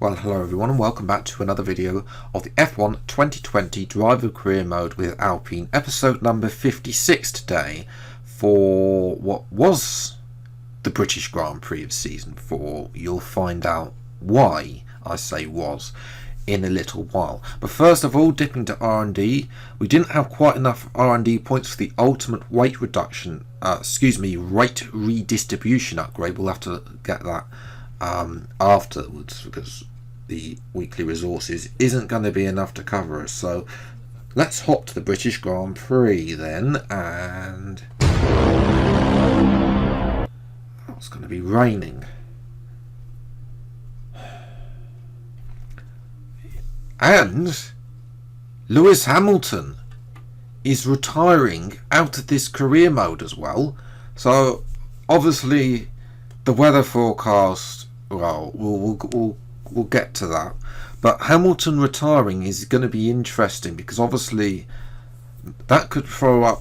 Well, hello everyone and welcome back to another video of the F1 2020 Driver Career Mode with Alpine, episode number 56 today for what was the British Grand Prix of Season 4. You'll find out why I say was in a little while. But first of all, dipping to R&D, we didn't have quite enough R&D points for the ultimate weight reduction, weight redistribution upgrade. We'll have to get that afterwards because the weekly resources isn't going to be enough to cover us. So let's hop to the British Grand Prix then, and it's going to be raining. And Lewis Hamilton is retiring out of this career mode as well. So obviously the weather forecast, well, we'll get to that, but Hamilton retiring is going to be interesting because obviously that could throw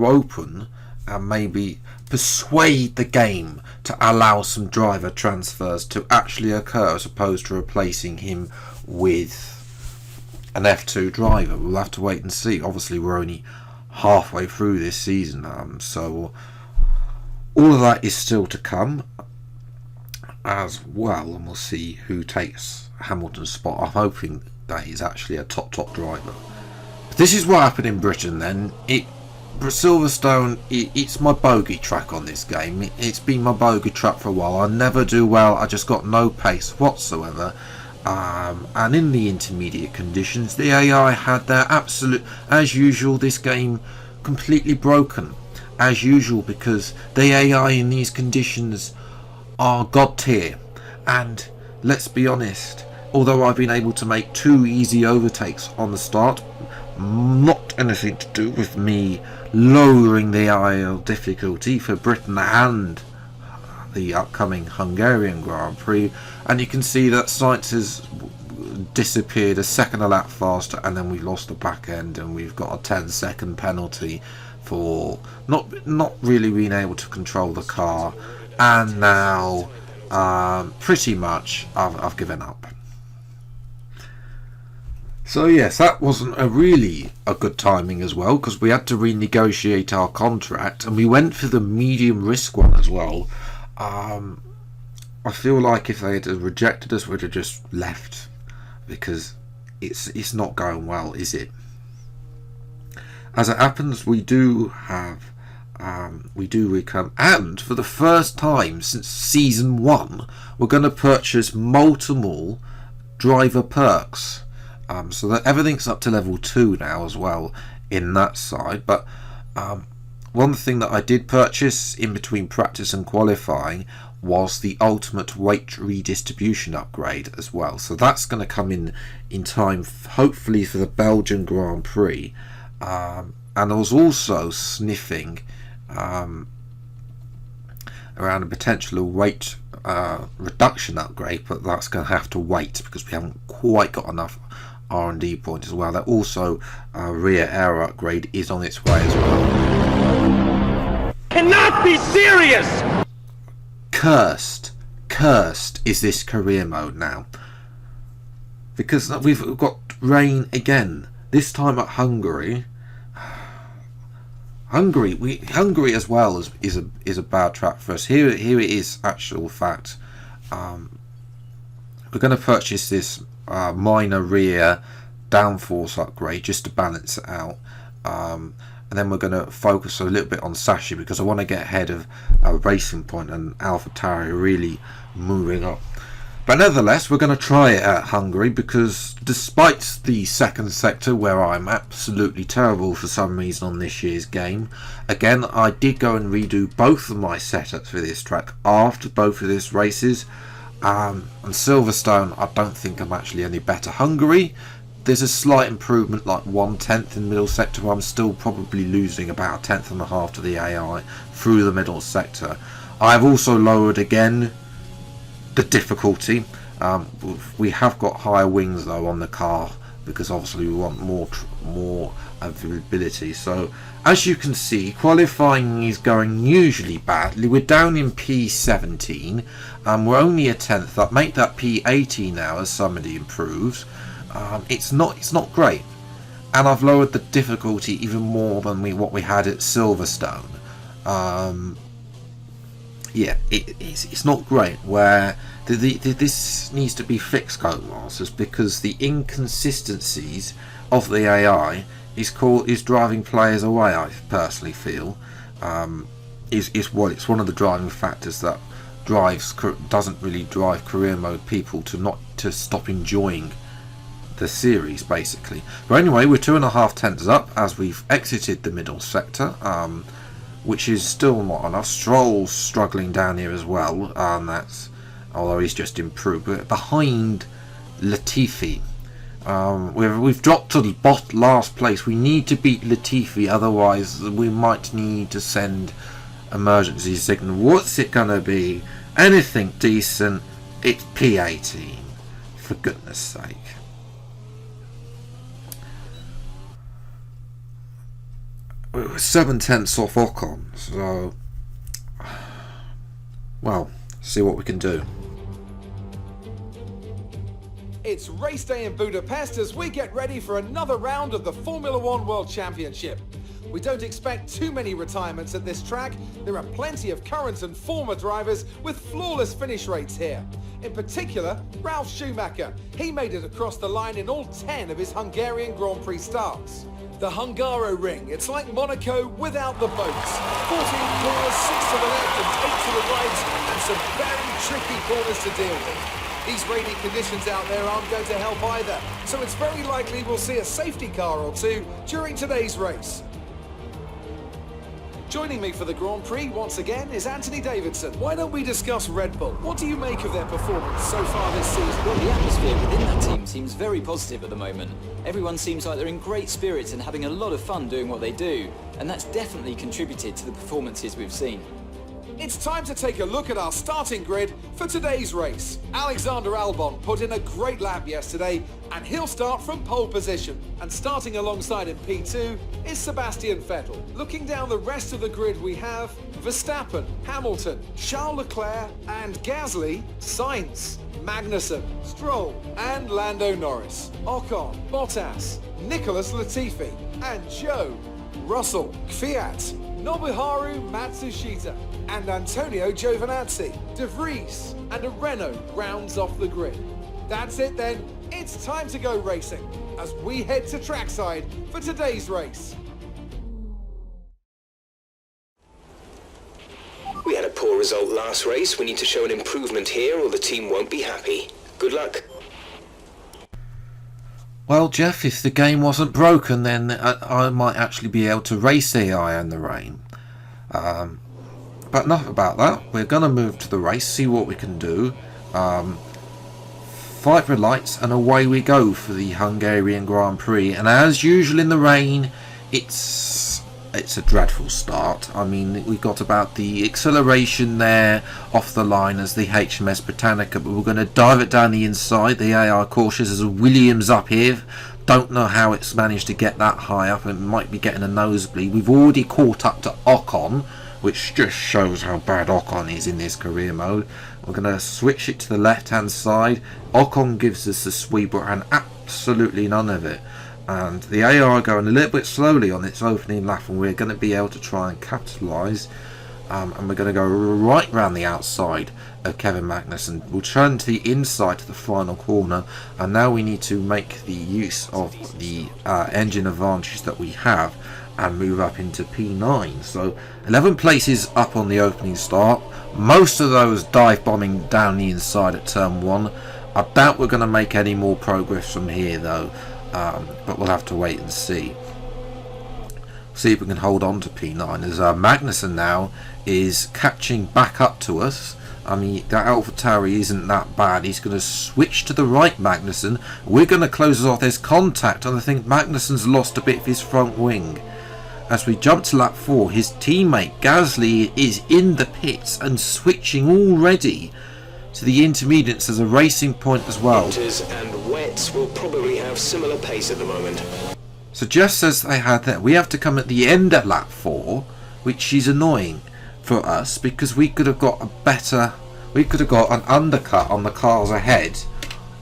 open and maybe persuade the game to allow some driver transfers to actually occur as opposed to replacing him with an F2 driver. We'll have to wait and see. Obviously we're only halfway through this season, so all of that is still to come as well, and we'll see who takes Hamilton's spot. I'm hoping that he's actually a top driver. But this is what happened in Britain then. Silverstone, it's my bogey track on this game. It's been my bogey track for a while. I never do well. I just got no pace whatsoever. And in the intermediate conditions, the AI had their absolute, as usual, this game completely broken. As usual, because the AI in these conditions are god tier, and let's be honest, although I've been able to make 2 easy overtakes on the start, not anything to do with me lowering the IL difficulty for Britain and the upcoming Hungarian Grand Prix, and you can see that Sainz has disappeared a second a lap faster, and then we've lost the back end and we've got a 10-second penalty for not really being able to control the car. And now pretty much I've given up. So yes, that wasn't really a good timing as well, because we had to renegotiate our contract and we went for the medium risk one as well. I feel like if they had rejected us, we'd have just left, because it's not going well, is it? As it happens, we do recome, and for the first time since season 1, we're going to purchase multiple driver perks, so that everything's up to level 2 now as well in that side. But one thing that I did purchase in between practice and qualifying was the ultimate weight redistribution upgrade as well, so that's going to come in time hopefully for the Belgian Grand Prix. And I was also sniffing around a potential weight reduction upgrade, but that's going to have to wait because we haven't quite got enough R&D points as well. That also rear air upgrade is on its way as well. Cannot be serious! Cursed is this career mode now, because we've got rain again, this time at Hungary. Hungary as well is a bad track for us. Here it is actual fact. We're going to purchase this minor rear downforce upgrade just to balance it out, and then we're going to focus a little bit on Sashi because I want to get ahead of Racing Point and AlphaTauri really moving up. But nevertheless, we're going to try it at Hungary, because despite the second sector where I'm absolutely terrible for some reason on this year's game, again I did go and redo both of my setups for this track after both of these races, and Silverstone I don't think I'm actually any better. Hungary, there's a slight improvement, like 1/10 in middle sector, where I'm still probably losing about 1/10.5 to the AI through the middle sector. I've also lowered again the difficulty. We have got higher wings though on the car because obviously we want more availability. So as you can see, qualifying is going usually badly. We're down in P17. We're only a tenth up. Make that P18 now as somebody improves. It's not great, and I've lowered the difficulty even more than what we had at Silverstone. Yeah, it's not great. Where this needs to be fixed, Codemasters, because the inconsistencies of the AI is driving players away. I personally feel it's one of the driving factors that doesn't really drive career mode people to stop enjoying the series, basically. But anyway, we're 2.5 tenths up as we've exited the middle sector, which is still not enough. Stroll's struggling down here as well, that's although he's just improved. We're behind Latifi. We've dropped to the last place. We need to beat Latifi, otherwise we might need to send emergency signal. What's it gonna be? Anything decent? It's P18, for goodness sake. We're 7 tenths off Ocon, so well, see what we can do. It's race day in Budapest as we get ready for another round of the Formula One World Championship. We don't expect too many retirements at this track. There are plenty of current and former drivers with flawless finish rates here. In particular, Ralf Schumacher. He made it across the line in all 10 of his Hungarian Grand Prix starts. The Hungaro Ring, it's like Monaco without the boats. 14 corners, 6 to the left and 8 to the right, and some very tricky corners to deal with. These rainy conditions out there aren't going to help either, so it's very likely we'll see a safety car or two during today's race. Joining me for the Grand Prix once again is Anthony Davidson. Why don't we discuss Red Bull? What do you make of their performance so far this season? Well, the atmosphere within that team seems very positive at the moment. Everyone seems like they're in great spirits and having a lot of fun doing what they do, and that's definitely contributed to the performances we've seen. It's time to take a look at our starting grid for today's race. Alexander Albon put in a great lap yesterday, and he'll start from pole position. And starting alongside in P2 is Sebastian Vettel. Looking down the rest of the grid, we have Verstappen, Hamilton, Charles Leclerc and Gasly, Sainz, Magnussen, Stroll and Lando Norris, Ocon, Bottas, Nicholas Latifi and Joe, Russell, Kvyat, Nobuharu Matsushita and Antonio Giovinazzi, De Vries and a Renault rounds off the grid. That's it then, it's time to go racing as we head to trackside for today's race. We had a poor result last race. We need to show an improvement here or the team won't be happy. Good luck. Well, Jeff, if the game wasn't broken, then I might actually be able to race AI in the rain. But enough about that. We're going to move to the race, see what we can do. 5 red lights and away we go for the Hungarian Grand Prix. And as usual in the rain, it's a dreadful start. I mean, we got about the acceleration there off the line as the HMS Britannica, but we're going to dive it down the inside. The AI cautious as Williams up here. Don't know how it's managed to get that high up. It might be getting a nosebleed. We've already caught up to Ocon, which just shows how bad Ocon is in this career mode. We're going to switch it to the left hand side. Ocon gives us the sweep and absolutely none of it. And the AI going a little bit slowly on its opening lap, and we're going to be able to try and capitalise. And we're going to go right round the outside of Kevin Magnussen. We'll turn to the inside to the final corner, and now we need to make the use of the engine advantage that we have and move up into P9. So 11 places up on the opening start. Most of those dive bombing down the inside at turn 1. I doubt we're going to make any more progress from here though. But we'll have to wait and see. See if we can hold on to P9 as Magnussen now is catching back up to us. I mean, that AlphaTauri isn't that bad. He's going to switch to the right, Magnussen. We're going to close off. There's contact, and I think Magnussen's lost a bit of his front wing. As we jump to lap 4, his teammate Gasly is in the pits and switching already to the intermediates as a racing point as well. Inters and wets will probably have similar pace at the moment. So just as they had that, we have to come at the end of lap 4, which is annoying for us because we could have got an undercut on the cars ahead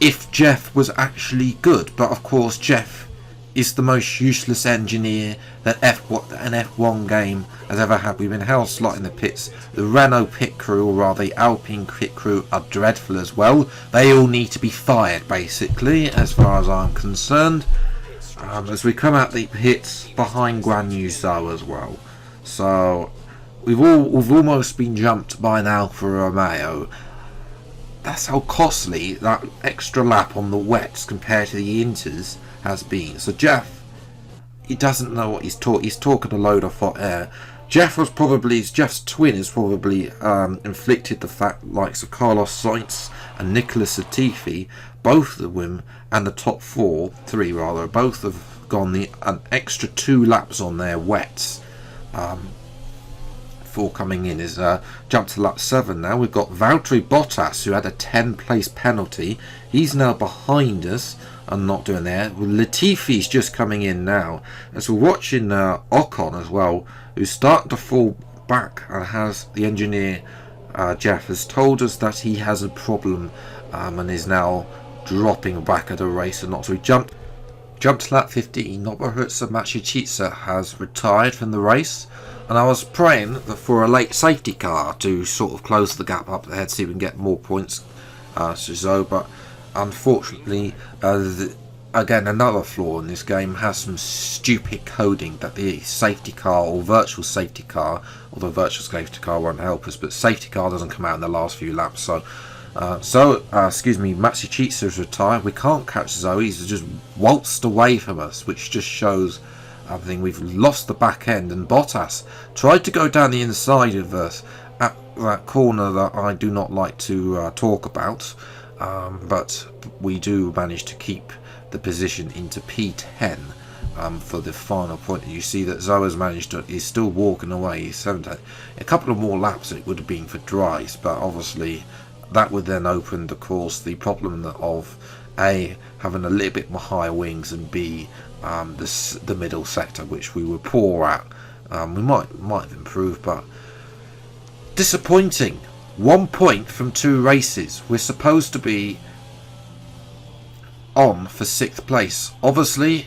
if Jeff was actually good. But of course Jeff is the most useless engineer that an F1 game has ever had. We've been held slot in the pits. The Renault pit crew, or rather the Alpine pit crew, are dreadful as well. They all need to be fired basically, as far as I'm concerned. As we come out the pits behind Guan Yu Zhou as well. So we've almost been jumped by an Alfa Romeo. That's how costly that extra lap on the wets compared to the inters has been. So Jeff, he doesn't know what he's talking. He's talking a load of hot air. Jeff's twin has probably inflicted the fact likes of Carlos Sainz and Nicolas Latifi, both of them, and the top three rather, both have gone an extra 2 laps on their wets. Before coming in is jumped to lap 7 now. We've got Valtteri Bottas, who had a 10-place penalty. He's now behind us and not doing there. Latifi's just coming in now. As we're watching Ocon as well, who's starting to fall back, and has the engineer Jeff has told us that he has a problem and is now dropping back at the race and not. So we jumped to lap 15. Nobuhisa Machichitsa has retired from the race, and I was praying for a late safety car to sort of close the gap up ahead, see if we can get more points. But unfortunately, again, another flaw in this game has some stupid coding that the safety car or virtual safety car, although virtual safety car won't help us, but safety car doesn't come out in the last few laps. So Machichitsa is retired. We can't catch Zoe. He's just waltzed away from us, which just shows I think we've lost the back end. And Bottas tried to go down the inside of us at that corner that I do not like to talk about, but we do manage to keep the position into P10 for the final point. You see that Zoe's he's still walking away. He's 17. A couple of more laps it would have been for Dries, but obviously that would then open, of course, the problem of A, having a little bit more higher wings, and B, the middle sector, which we were poor at. We might have improved, but disappointing. 1 point from 2 races. We're supposed to be on for 6th place. Obviously,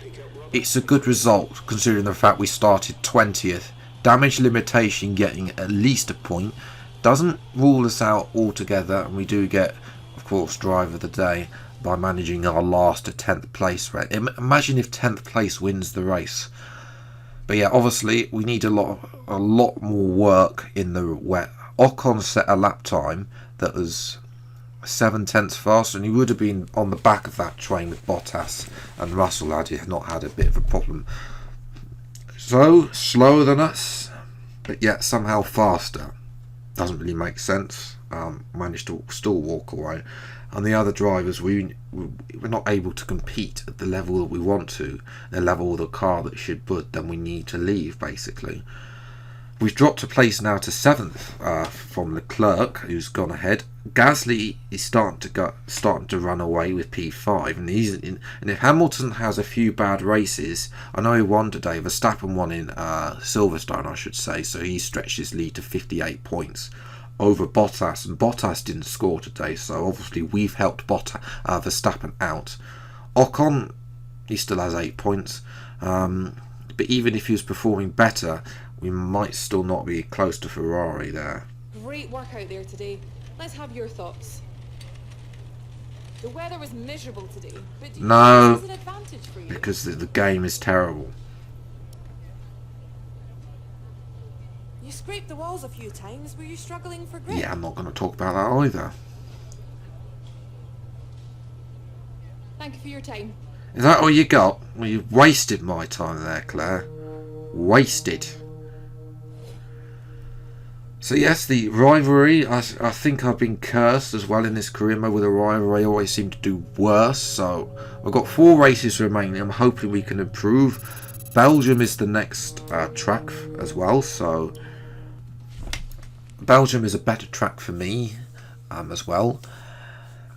it's a good result considering the fact we started 20th. Damage limitation getting at least a point doesn't rule us out altogether, and we do get, of course, driver of the day by managing our last to 10th place. Right? Imagine if 10th place wins the race. But yeah, obviously we need a lot more work in the wet. Ocon set a lap time that was 7/10 faster, and he would have been on the back of that train with Bottas and Russell had he not had a bit of a problem. So slower than us, but yet somehow faster. Doesn't really make sense. Managed to still walk away, and the other drivers we're not able to compete at the level that we want to, the level of the car that should, but then we need to leave basically. We've dropped a place now to 7th from Leclerc, who's gone ahead. Gasly is starting to run away with P5, and and if Hamilton has a few bad races, I know he won today. Verstappen won in Silverstone, I should say, so he stretched his lead to 58 points over Bottas, and Bottas didn't score today, so obviously we've helped Verstappen out. Ocon, he still has 8 points, but even if he was performing better, we might still not be close to Ferrari there. Great work out there today. Let's have your thoughts. The weather was miserable today, but do you No, think this is an advantage for you? because the game is terrible. You scraped the walls a few times. Were you struggling for grip? Yeah, I'm not going to talk about that either. Thank you for your time. Is that all you got? Well, you've wasted my time there, Claire. Wasted. So yes, the rivalry, I think I've been cursed as well in this career mode with a rivalry. I always seem to do worse. So I've got 4 races remaining. I'm hoping we can improve. Belgium is the next track as well. So Belgium is a better track for me. as well.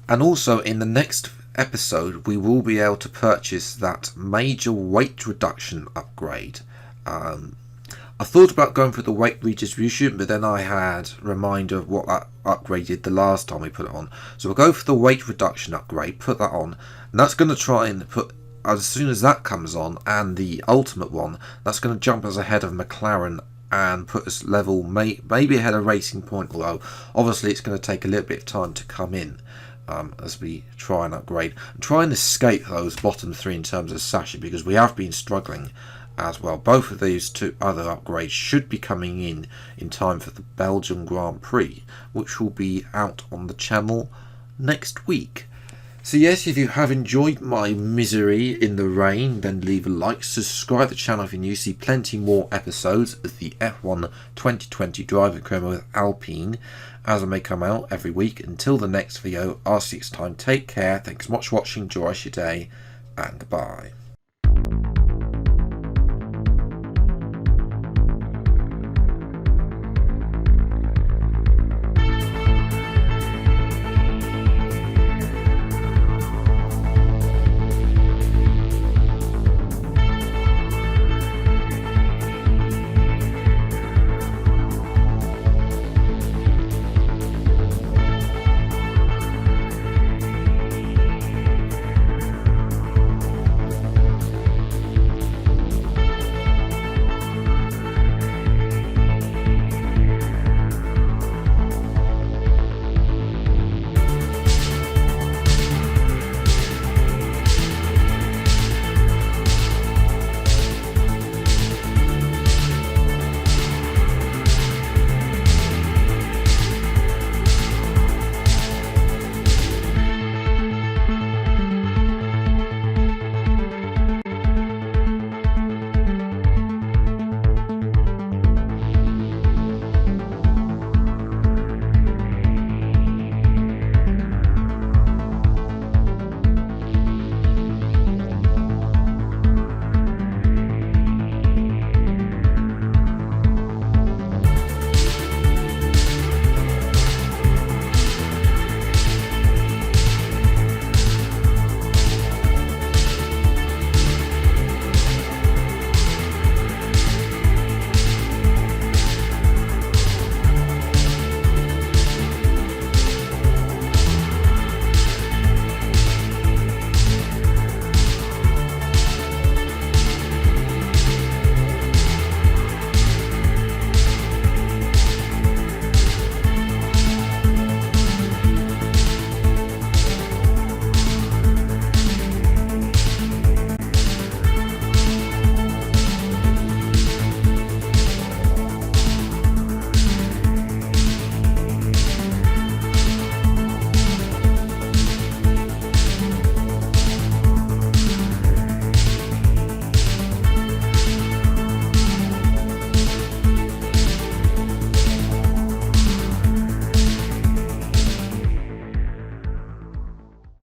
And also in the next episode we will be able to purchase that major weight reduction upgrade. I thought about going for the weight redistribution, but then I had a reminder of what that upgrade did the last time we put it on. So we'll go for the weight reduction upgrade, put that on, and that's going to try and put, as soon as that comes on, and the ultimate one, that's going to jump us ahead of McLaren and put us level, maybe ahead of Racing Point, although obviously it's going to take a little bit of time to come in as we try and upgrade. And try and escape those bottom three in terms of Sasha, because we have been struggling as well. Both of these two other upgrades should be coming in time for the Belgian Grand Prix, which will be out on the channel next week. So yes, if you have enjoyed my misery in the rain, then leave a like, subscribe to the channel if you're new, see plenty more episodes of the F1 2020 Driver Coma with Alpine as I may come out every week. Until the next video, I'll see you next time. Take care, thanks so much for watching, enjoy your day, and goodbye.